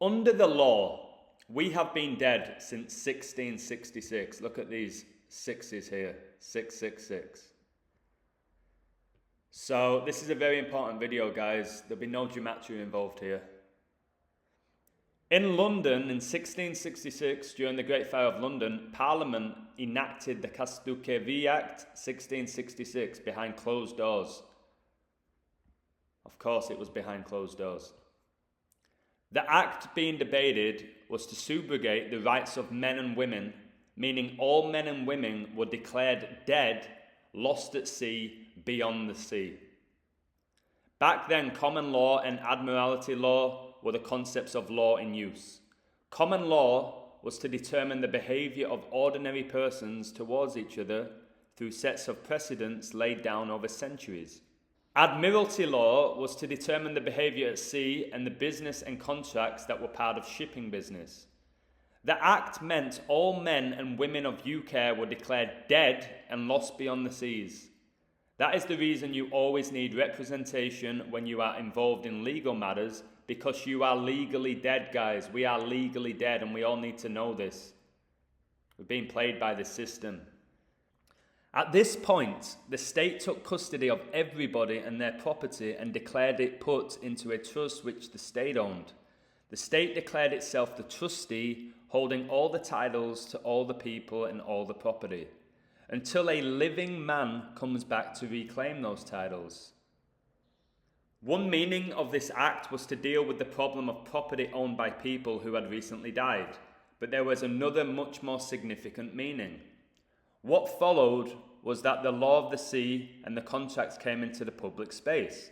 Under the law, we have been dead since 1666. Look at these sixes here, 666. So this is a very important video, guys. There'll be no gematria involved here. In London in 1666, during the Great Fire of London, Parliament enacted the Kastukevi Act 1666 behind closed doors. Of course it was behind closed doors. The act being debated was to subrogate the rights of men and women, meaning all men and women were declared dead, lost at sea, beyond the sea. Back then, common law and admiralty law were the concepts of law in use. Common law was to determine the behaviour of ordinary persons towards each other through sets of precedents laid down over centuries. Admiralty law was to determine the behaviour at sea and the business and contracts that were part of shipping business. The Act meant all men and women of UK were declared dead and lost beyond the seas. That is the reason you always need representation when you are involved in legal matters, because you are legally dead, guys. We are legally dead, and we all need to know this. We're being played by the system. At this point, the state took custody of everybody and their property and declared it put into a trust which the state owned. The state declared itself the trustee, holding all the titles to all the people and all the property, until a living man comes back to reclaim those titles. One meaning of this act was to deal with the problem of property owned by people who had recently died, but there was another much more significant meaning. What followed was that the law of the sea and the contracts came into the public space.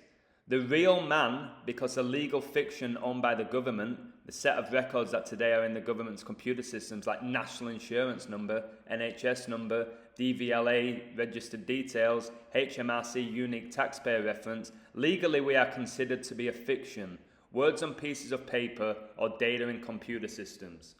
The real man, because a legal fiction owned by the government, the set of records that today are in the government's computer systems like national insurance number, NHS number, DVLA registered details, HMRC unique taxpayer reference, legally we are considered to be a fiction, words on pieces of paper or data in computer systems.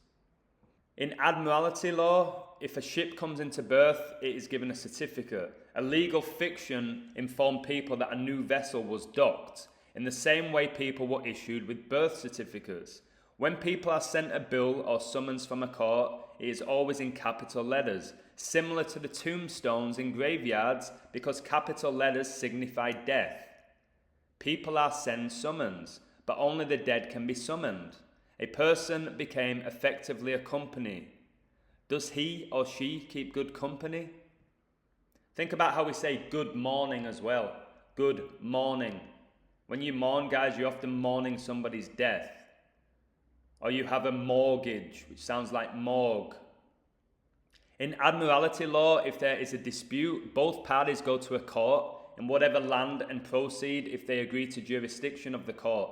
In admiralty law, if a ship comes into berth, it is given a certificate. A legal fiction informed people that a new vessel was docked, in the same way people were issued with birth certificates. When people are sent a bill or summons from a court, it is always in capital letters, similar to the tombstones in graveyards, because capital letters signify death. People are sent summons, but only the dead can be summoned. A person became effectively a company. Does he or she keep good company? Think about how we say good morning as well. Good morning. When you mourn, guys, you're often mourning somebody's death. Or you have a mortgage, which sounds like morgue. In admiralty law, if there is a dispute, both parties go to a court in whatever land and proceed if they agree to jurisdiction of the court.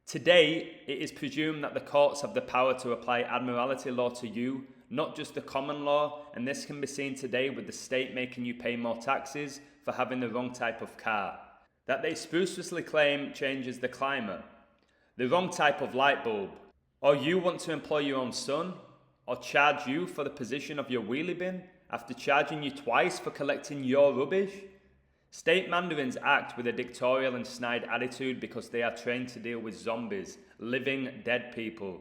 Today, it is presumed that the courts have the power to apply admiralty law to you, not just the common law, and this can be seen today with the state making you pay more taxes for having the wrong type of car. That they speciously claim changes the climate. The wrong type of light bulb. Or you want to employ your own son, or charge you for the position of your wheelie bin after charging you twice for collecting your rubbish. State mandarins act with a dictatorial and snide attitude because they are trained to deal with zombies, living dead people.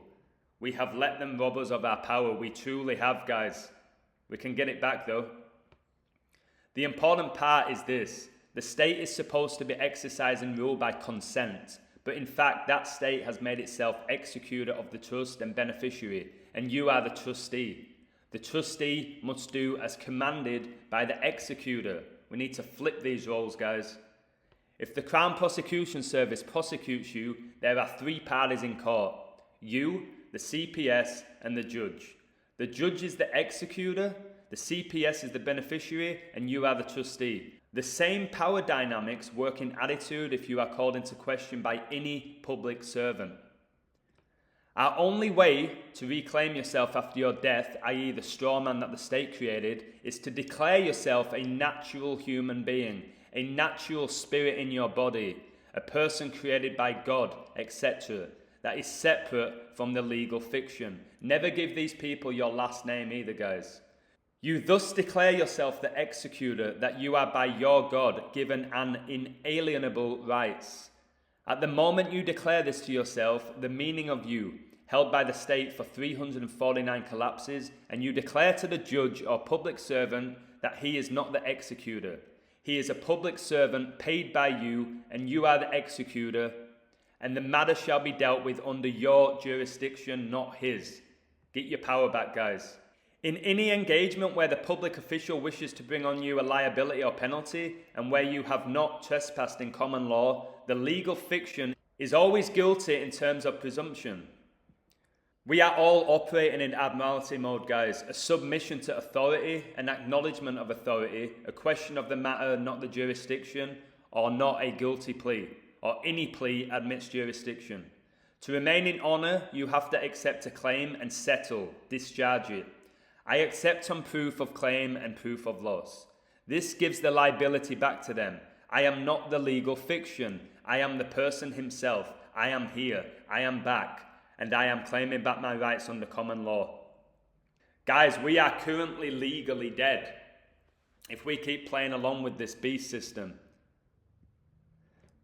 We have let them rob us of our power. We truly have, guys. We can get it back though. The important part is this. The state is supposed to be exercised and ruled by consent, but in fact that state has made itself executor of the trust and beneficiary, and you are the trustee. The trustee must do as commanded by the executor. We need to flip these roles, guys. If the Crown Prosecution Service prosecutes you, there are three parties in court. You, the CPS, and the judge. The judge is the executor, the CPS is the beneficiary, and you are the trustee. The same power dynamics work in attitude if you are called into question by any public servant. Our only way to reclaim yourself after your death, i.e. the straw man that the state created, is to declare yourself a natural human being, a natural spirit in your body, a person created by God, etc., that is separate from the legal fiction. Never give these people your last name either, guys. You thus declare yourself the executor, that you are by your God given an inalienable rights. At the moment you declare this to yourself, the meaning of you, held by the state for 349 collapses, and you declare to the judge or public servant that he is not the executor. He is a public servant paid by you, and you are the executor, and the matter shall be dealt with under your jurisdiction, not his. Get your power back, guys. In any engagement where the public official wishes to bring on you a liability or penalty, and where you have not trespassed in common law, the legal fiction is always guilty in terms of presumption. We are all operating in admiralty mode, guys. A submission to authority, an acknowledgement of authority, a question of the matter, not the jurisdiction, or not a guilty plea, or any plea admits jurisdiction. To remain in honour, you have to accept a claim and settle, discharge it. I accept on proof of claim and proof of loss. This gives the liability back to them. I am not the legal fiction. I am the person himself. I am here. I am back. And I am claiming back my rights under common law. Guys, we are currently legally dead if we keep playing along with this beast system.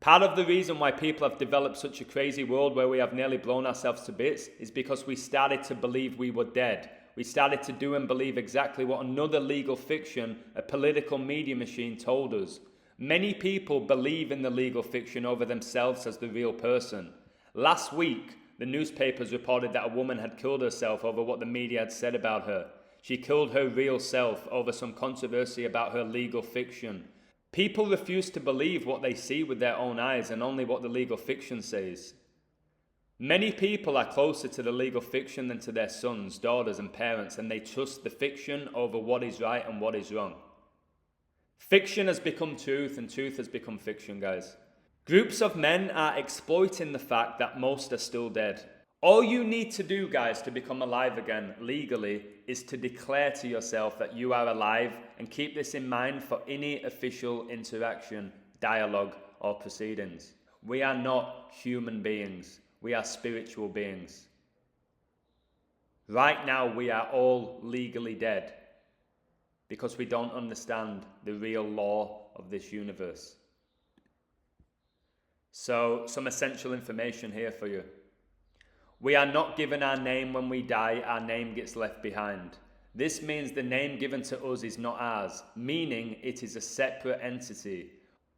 Part of the reason why people have developed such a crazy world where we have nearly blown ourselves to bits is because we started to believe we were dead. We started to do and believe exactly what another legal fiction, a political media machine, told us. Many people believe in the legal fiction over themselves as the real person. Last week, the newspapers reported that a woman had killed herself over what the media had said about her. She killed her real self over some controversy about her legal fiction. People refuse to believe what they see with their own eyes and only what the legal fiction says. Many people are closer to the legal fiction than to their sons, daughters, and parents, and they trust the fiction over what is right and what is wrong. Fiction has become truth, and truth has become fiction, guys. Groups of men are exploiting the fact that most are still dead. All you need to do, guys, to become alive again legally is to declare to yourself that you are alive, and keep this in mind for any official interaction, dialogue, or proceedings. We are not human beings. We are spiritual beings. Right now, we are all legally dead because we don't understand the real law of this universe. So, some essential information here for you. We are not given our name when we die, our name gets left behind. This means the name given to us is not ours, meaning it is a separate entity.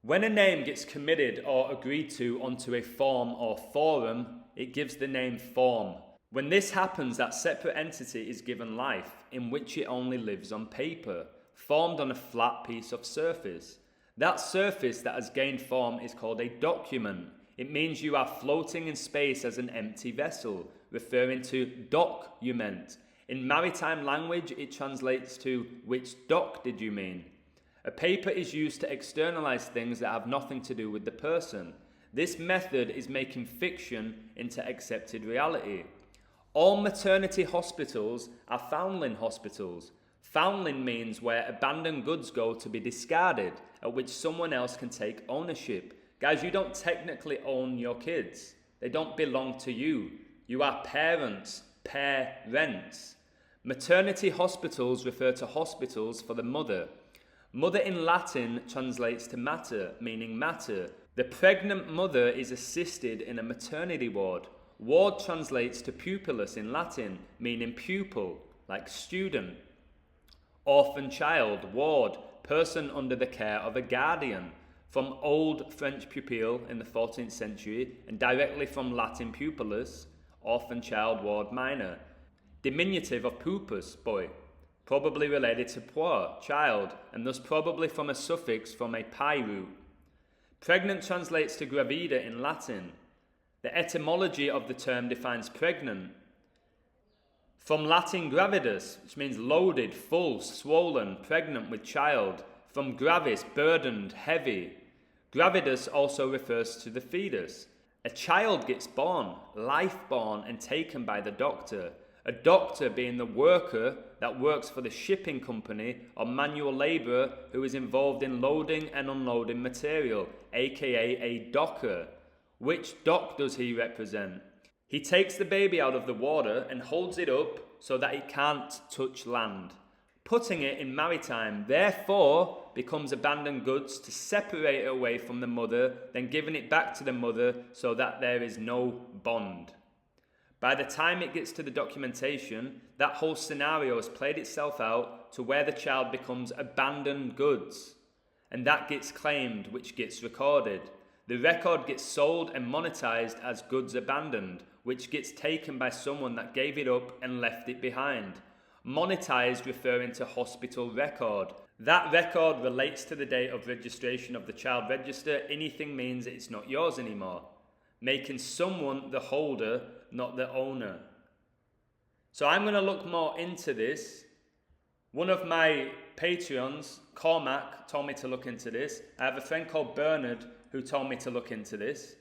When a name gets committed or agreed to onto a form or forum, it gives the name form. When this happens, that separate entity is given life, in which it only lives on paper, formed on a flat piece of surface. That surface that has gained form is called a document. It means you are floating in space as an empty vessel, referring to document. In maritime language, it translates to, which dock did you mean? A paper is used to externalize things that have nothing to do with the person. This method is making fiction into accepted reality. All maternity hospitals are foundling hospitals. Foundling means where abandoned goods go to be discarded, at which someone else can take ownership. Guys, you don't technically own your kids. They don't belong to you. You are parents, parents. Maternity hospitals refer to hospitals for the mother. Mother in Latin translates to mater, meaning matter. The pregnant mother is assisted in a maternity ward. Ward translates to pupillus in Latin, meaning pupil, like student. Orphan child, ward, person under the care of a guardian. From Old French pupille in the 14th century, and directly from Latin pupillus, orphan child, ward, minor. Diminutive of pupus, boy, probably related to poor, child, and thus probably from a suffix from a pi root. Pregnant translates to gravida in Latin. The etymology of the term defines pregnant. From Latin gravidus, which means loaded, full, swollen, pregnant with child. From gravis, burdened, heavy. Gravidus also refers to the fetus. A child gets born, life born, and taken by the doctor. A doctor being the worker that works for the shipping company or manual labourer who is involved in loading and unloading material, aka a docker. Which dock does he represent? He takes the baby out of the water and holds it up so that it can't touch land. Putting it in maritime, therefore, becomes abandoned goods to separate it away from the mother, then giving it back to the mother so that there is no bond. By the time it gets to the documentation, that whole scenario has played itself out to where the child becomes abandoned goods. And that gets claimed, which gets recorded. The record gets sold and monetized as goods abandoned, which gets taken by someone that gave it up and left it behind. Monetized referring to hospital record. That record relates to the date of registration of the child register. Anything means it's not yours anymore, making someone the holder, not the owner. So I'm going to look more into this. One of my Patreons, Cormac, told me to look into this. I have a friend called Bernard who told me to look into this.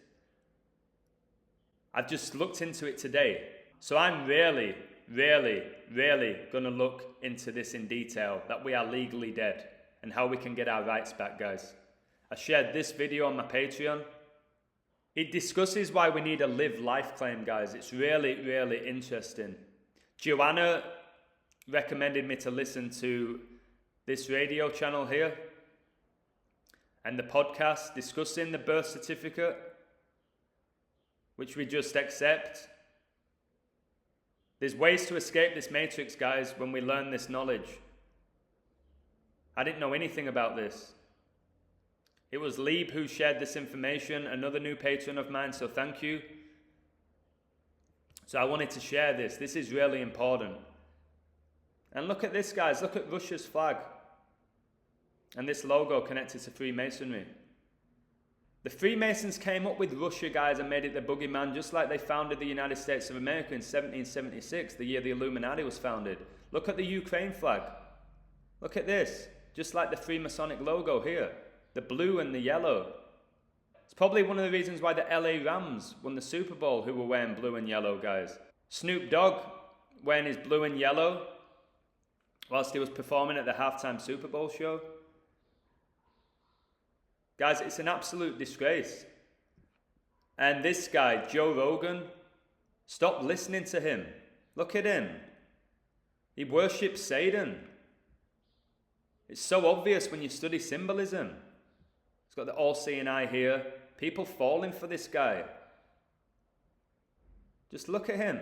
I've just looked into it today. So I'm really going to look into this in detail, that we are legally dead and how we can get our rights back, guys. I shared this video on my Patreon. It discusses why we need a live life claim, guys. It's really interesting. Joanna recommended me to listen to this radio channel here and the podcast discussing the birth certificate, which we just accept. There's ways to escape this matrix, guys, when we learn this knowledge. I didn't know anything about this. It was Lieb who shared this information, another new patron of mine, so thank you. So I wanted to share this. This is really important. And look at this, guys. Look at Russia's flag. And this logo connected to Freemasonry. The Freemasons came up with Russia, guys, and made it the boogeyman, just like they founded the United States of America in 1776, the year the Illuminati was founded. Look at the Ukraine flag. Look at this. Just like the Freemasonic logo here. The blue and the yellow. It's probably one of the reasons why the LA Rams won the Super Bowl, who were wearing blue and yellow, guys. Snoop Dogg wearing his blue and yellow whilst he was performing at the halftime Super Bowl show. Guys, it's an absolute disgrace. And this guy, Joe Rogan, stop listening to him. Look at him. He worships Satan. It's so obvious when you study symbolism. He's got the all-seeing eye here. People falling for this guy. Just look at him.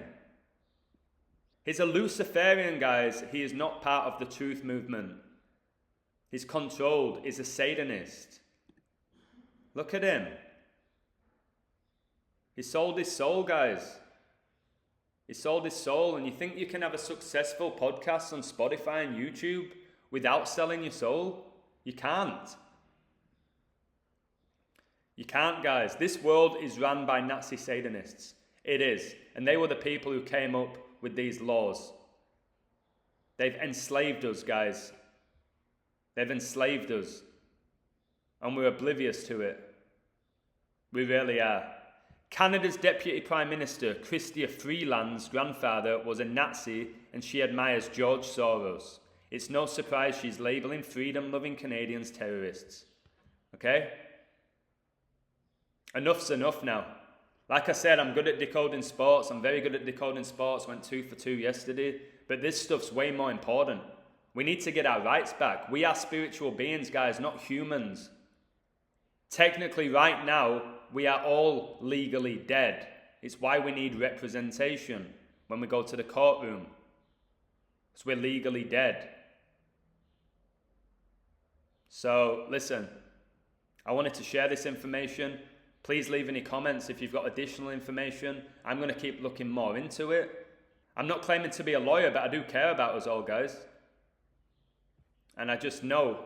He's a Luciferian, guys. He is not part of the truth movement. He's controlled. He's a Satanist. Look at him. He sold his soul, guys. He sold his soul, and you think you can have a successful podcast on Spotify and YouTube without selling your soul? You can't. You can't, guys. This world is run by Nazi Satanists. It is. And they were the people who came up with these laws. They've enslaved us, guys. They've enslaved us. And we're oblivious to it. We really are. Canada's Deputy Prime Minister, Chrystia Freeland's grandfather, was a Nazi, and she admires George Soros. It's no surprise she's labelling freedom-loving Canadians terrorists. Okay? Enough's enough now. Like I said, I'm good at decoding sports. I'm very good at decoding sports. Went 2 for 2 yesterday. But this stuff's way more important. We need to get our rights back. We are spiritual beings, guys, not humans. Technically, right now, we are all legally dead. It's why we need representation when we go to the courtroom. Because we're legally dead. So, listen, I wanted to share this information. Please leave any comments if you've got additional information. I'm going to keep looking more into it. I'm not claiming to be a lawyer, but I do care about us all, guys. And I just know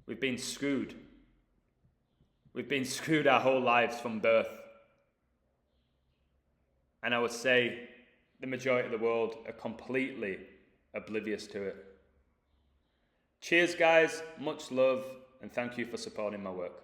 we've been screwed. We've been screwed our whole lives from birth. And I would say the majority of the world are completely oblivious to it. Cheers, guys. Much love, and thank you for supporting my work.